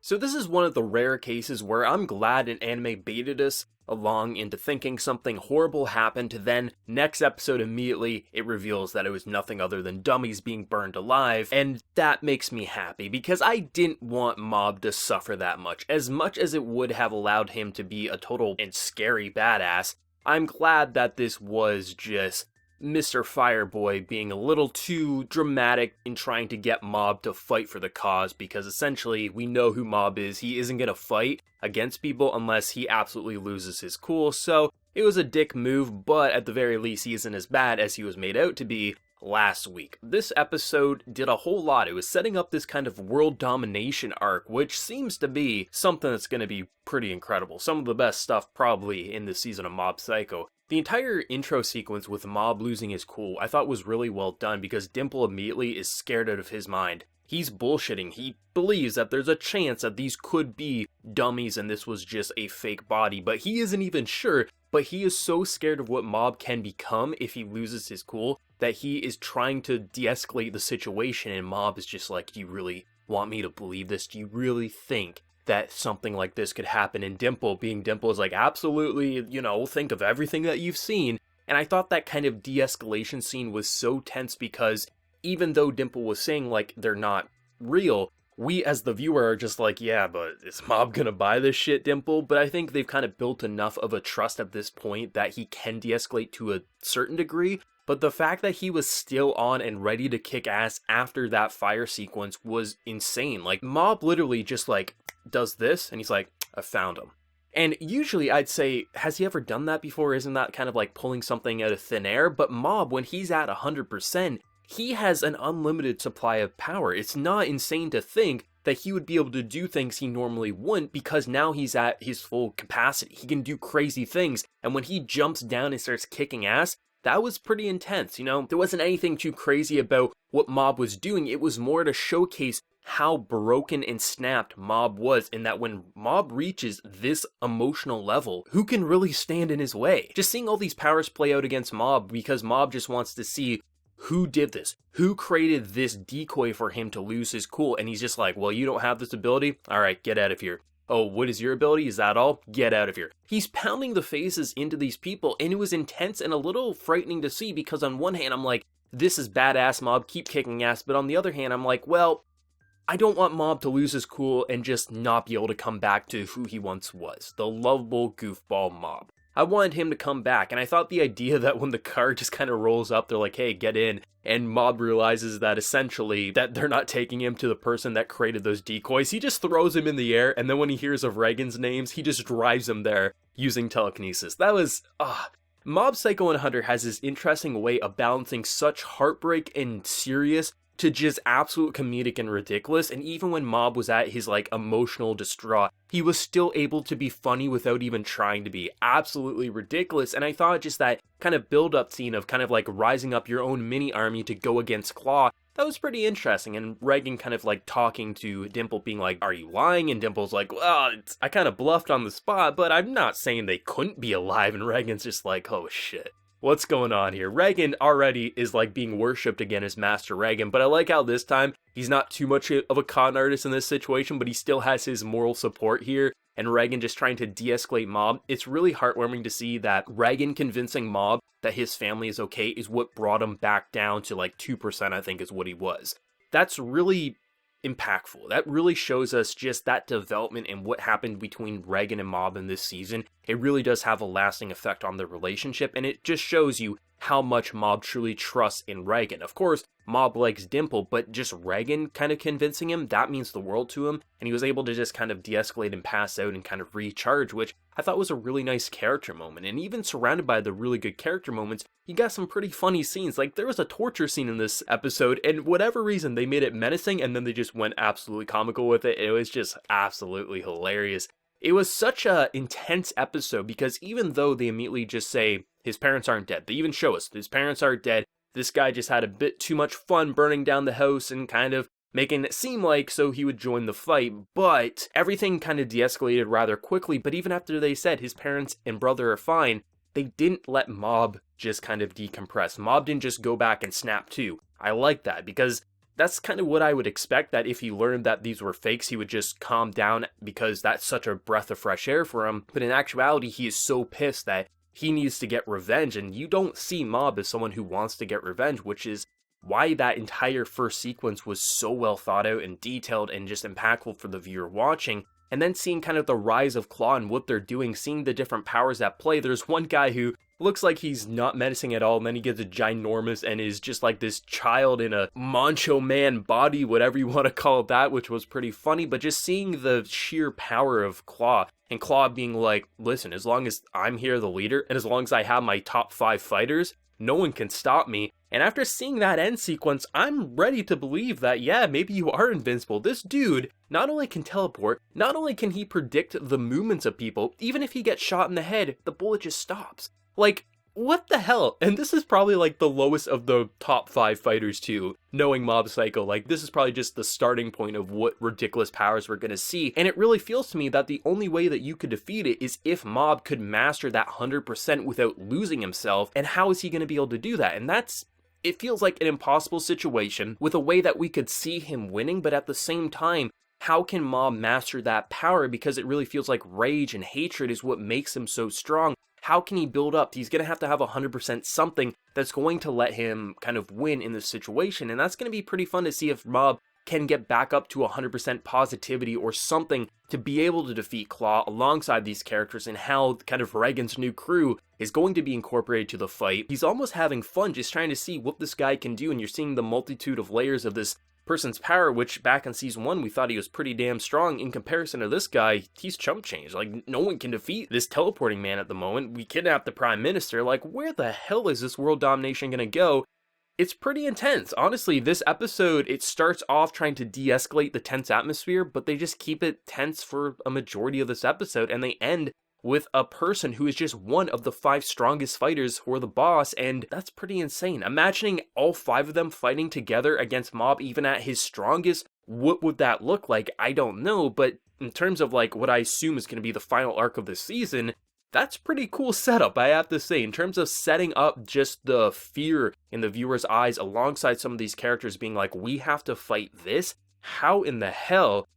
So this is one of the rare cases where I'm glad an anime baited us along into thinking something horrible happened, then next episode immediately it reveals that it was nothing other than dummies being burned alive, and that makes me happy because I didn't want Mob to suffer that much as it would have allowed him to be a total and scary badass. I'm glad that this was just Mr. Fireboy being a little too dramatic in trying to get Mob to fight for the cause, because essentially we know who Mob is. He isn't going to fight against people unless he absolutely loses his cool, so it was a dick move, but at the very least he isn't as bad as he was made out to be last week. This episode did a whole lot. It was setting up this kind of world domination arc, which seems to be something that's going to be pretty incredible. Some of the best stuff probably in this season of Mob Psycho. The entire intro sequence with Mob losing his cool I thought was really well done because Dimple immediately is scared out of his mind. He's bullshitting. He believes that there's a chance that these could be dummies and this was just a fake body, but he isn't even sure. But he is so scared of what Mob can become if he loses his cool that he is trying to de-escalate the situation, and Mob is just like, do you really want me to believe this? Do you really think that something like this could happen? And Dimple, being Dimple, is like, absolutely, think of everything that you've seen. And I thought that kind of de-escalation scene was so tense because even though Dimple was saying, like, they're not real, we as the viewer are just like, yeah, but is Mob gonna buy this shit, Dimple? But I think they've kind of built enough of a trust at this point that he can de-escalate to a certain degree. But the fact that he was still on and ready to kick ass after that fire sequence was insane. Like, Mob literally just, like, does this, and he's like, I found him. And usually I'd say, has he ever done that before? Isn't that kind of like pulling something out of thin air? But Mob, when he's at 100%, he has an unlimited supply of power. It's not insane to think that he would be able to do things he normally wouldn't because now he's at his full capacity. He can do crazy things, and when he jumps down and starts kicking ass, that was pretty intense, There wasn't anything too crazy about what Mob was doing. It was more to showcase how broken and snapped Mob was, and that when Mob reaches this emotional level, who can really stand in his way? Just seeing all these powers play out against Mob because Mob just wants to see who did this, who created this decoy for him to lose his cool, and he's just like, well, you don't have this ability? Alright, get out of here. Oh, what is your ability? Is that all? Get out of here. He's pounding the faces into these people, and it was intense and a little frightening to see because on one hand, I'm like, this is badass, Mob, keep kicking ass, but on the other hand, I'm like, well, I don't want Mob to lose his cool and just not be able to come back to who he once was, the lovable goofball Mob. I wanted him to come back, and I thought the idea that when the car just kind of rolls up, they're like, hey, get in, and Mob realizes that essentially that they're not taking him to the person that created those decoys. He just throws him in the air, and then when he hears of Reagan's names, he just drives him there using telekinesis. That was, Mob Psycho 100 has this interesting way of balancing such heartbreak and serious to just absolute comedic and ridiculous, and even when Mob was at his, like, emotional distraught, he was still able to be funny without even trying to be. Absolutely ridiculous, and I thought just that kind of build-up scene of kind of, like, rising up your own mini-army to go against Claw, that was pretty interesting, and Reagan kind of, like, talking to Dimple, being like, are you lying? And Dimple's like, well, I kind of bluffed on the spot, but I'm not saying they couldn't be alive, and Reagan's just like, oh shit. What's going on here? Reagan already is like being worshipped again as Master Reagan, but I like how this time he's not too much of a con artist in this situation, but he still has his moral support here, and Reagan just trying to de-escalate Mob. It's really heartwarming to see that Reagan convincing Mob that his family is okay is what brought him back down to like 2%, I think is what he was. That's really impactful. That really shows us just that development and what happened between Reagan and Mob in this season. It really does have a lasting effect on their relationship, and it just shows you how much Mob truly trusts in Reagan. Of course, Mob likes Dimple, but just Reagan kind of convincing him, that means the world to him, and he was able to just kind of de-escalate and pass out and kind of recharge, which I thought was a really nice character moment. And even surrounded by the really good character moments, you got some pretty funny scenes. Like, there was a torture scene in this episode, and whatever reason, they made it menacing, and then they just went absolutely comical with it. It was just absolutely hilarious. It was such a intense episode, because even though they immediately just say, his parents aren't dead, they even show us, his parents aren't dead, this guy just had a bit too much fun burning down the house and kind of making it seem like so he would join the fight, but everything kind of de-escalated rather quickly. But even after they said his parents and brother are fine, they didn't let Mob just kind of decompress. Mob didn't just go back and snap too. I like that, because that's kind of what I would expect, that if he learned that these were fakes, he would just calm down because that's such a breath of fresh air for him. But in actuality, he is so pissed that he needs to get revenge, and you don't see Mob as someone who wants to get revenge, which is why that entire first sequence was so well thought out and detailed and just impactful for the viewer watching. And then seeing kind of the rise of Claw and what they're doing, seeing the different powers at play. There's one guy who looks like he's not menacing at all, and then he gets a ginormous and is just like this child in a macho man body, whatever you want to call it that, which was pretty funny. But just seeing the sheer power of Claw, and Claw being like, listen, as long as I'm here the leader, and as long as I have my top 5 fighters, no one can stop me. And after seeing that end sequence, I'm ready to believe that, yeah, maybe you are invincible. This dude not only can teleport, not only can he predict the movements of people, even if he gets shot in the head, the bullet just stops. Like, what the hell? And this is probably like the lowest of the top 5 fighters too, knowing Mob Psycho. Like, this is probably just the starting point of what ridiculous powers we're gonna see. And it really feels to me that the only way that you could defeat it is if Mob could master that 100% without losing himself. And how is he gonna be able to do that? And it feels like an impossible situation with a way that we could see him winning, but at the same time, how can Mob master that power? Because it really feels like rage and hatred is what makes him so strong. How can he build up? He's going to have 100% something that's going to let him kind of win in this situation. And that's going to be pretty fun to see if Mob can get back up to 100% positivity or something to be able to defeat Claw alongside these characters, and how kind of Reagan's new crew is going to be incorporated to the fight. He's almost having fun just trying to see what this guy can do, and you're seeing the multitude of layers of this person's power, which back in season 1 we thought he was pretty damn strong. In comparison to this guy, he's chump change. Like, no one can defeat this teleporting man at the moment. We kidnapped the prime minister. Like, where the hell is this world domination gonna go? It's pretty intense. Honestly, this episode, it starts off trying to de-escalate the tense atmosphere, but they just keep it tense for a majority of this episode, and they end with a person who is just one of the 5 strongest fighters for the boss, and that's pretty insane. Imagining all 5 of them fighting together against Mob, even at his strongest, what would that look like? I don't know, but in terms of like what I assume is going to be the final arc of the season, that's pretty cool setup, I have to say, in terms of setting up just the fear in the viewer's eyes alongside some of these characters being like, we have to fight this? How in the hell?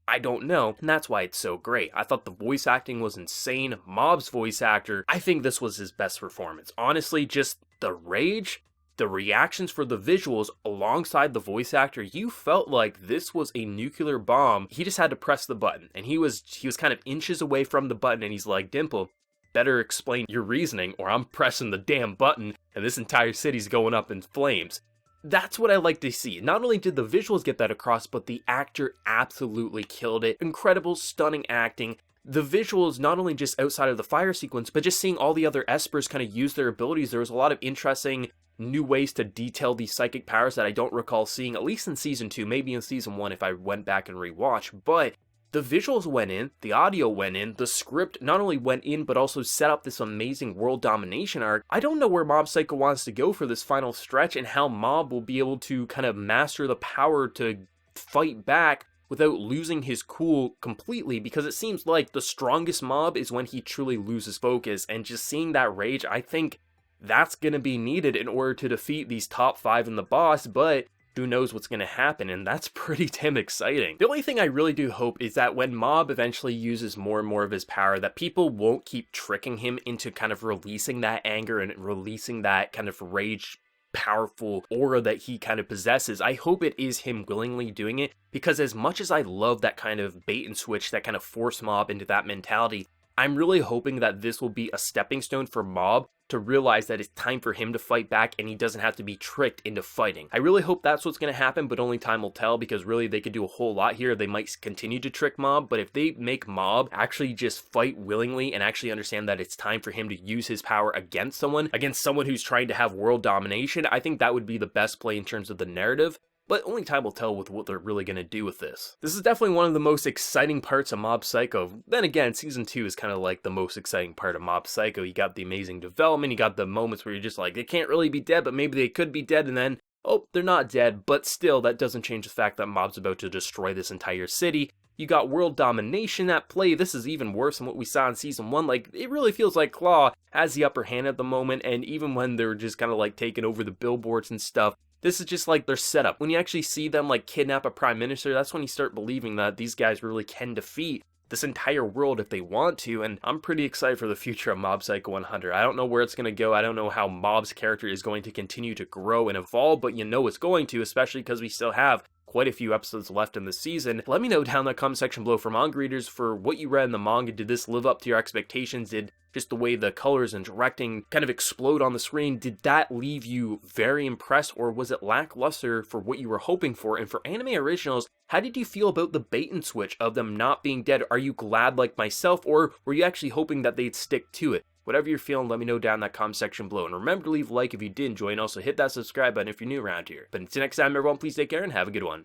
I don't know, and that's why it's so great. I thought the voice acting was insane. Mob's voice actor, I think this was his best performance. Honestly, just the rage, the reactions for the visuals alongside the voice actor, you felt like this was a nuclear bomb. He just had to press the button, and he was kind of inches away from the button, and he's like, Dimple, better explain your reasoning or I'm pressing the damn button and this entire city's going up in flames. That's what I like to see. Not only did the visuals get that across, but the actor absolutely killed it. Incredible, stunning acting. The visuals, not only just outside of the fire sequence, but just seeing all the other espers kind of use their abilities. There was a lot of interesting new ways to detail these psychic powers that I don't recall seeing, at least in season 2, maybe in season 1 if I went back and rewatched. But the visuals went in, the audio went in, the script not only went in, but also set up this amazing world domination arc. I don't know where Mob Psycho wants to go for this final stretch, and how Mob will be able to kind of master the power to fight back without losing his cool completely, because it seems like the strongest Mob is when he truly loses focus, and just seeing that rage, I think that's going to be needed in order to defeat these top 5 in the boss, but who knows what's going to happen, and that's pretty damn exciting. The only thing I really do hope is that when Mob eventually uses more and more of his power, that people won't keep tricking him into kind of releasing that anger and releasing that kind of rage, powerful aura that he kind of possesses. I hope it is him willingly doing it, because as much as I love that kind of bait and switch, that kind of force Mob into that mentality, I'm really hoping that this will be a stepping stone for Mob to realize that it's time for him to fight back and he doesn't have to be tricked into fighting. I really hope that's what's going to happen, but only time will tell, because really they could do a whole lot here. They might continue to trick Mob, but if they make Mob actually just fight willingly and actually understand that it's time for him to use his power against someone who's trying to have world domination, I think that would be the best play in terms of the narrative. But only time will tell with what they're really going to do with this. This is definitely one of the most exciting parts of Mob Psycho. Then again, season 2 is kind of like the most exciting part of Mob Psycho. You got the amazing development, you got the moments where you're just like, they can't really be dead, but maybe they could be dead, and then, oh, they're not dead. But still, that doesn't change the fact that Mob's about to destroy this entire city. You got world domination at play. This is even worse than what we saw in season 1. Like, it really feels like Claw has the upper hand at the moment, and even when they're just kind of like taking over the billboards and stuff, This is just like their setup. When you actually see them like kidnap a prime minister, that's when you start believing that these guys really can defeat this entire world if they want to, and I'm pretty excited for the future of Mob Psycho 100. I don't know where it's going to go. I don't know how Mob's character is going to continue to grow and evolve, but you know it's going to, especially because we still have quite a few episodes left in the season. Let me know down in the comment section below for manga readers for what you read in the manga. Did this live up to your expectations? Did just the way the colors and directing kind of explode on the screen, did that leave you very impressed, or was it lackluster for what you were hoping for? And for anime originals, how did you feel about the bait and switch of them not being dead? Are you glad like myself, or were you actually hoping that they'd stick to it? Whatever you're feeling, let me know down in that comment section below. And remember to leave a like if you did enjoy, and also hit that subscribe button if you're new around here. But until next time, everyone, please take care and have a good one.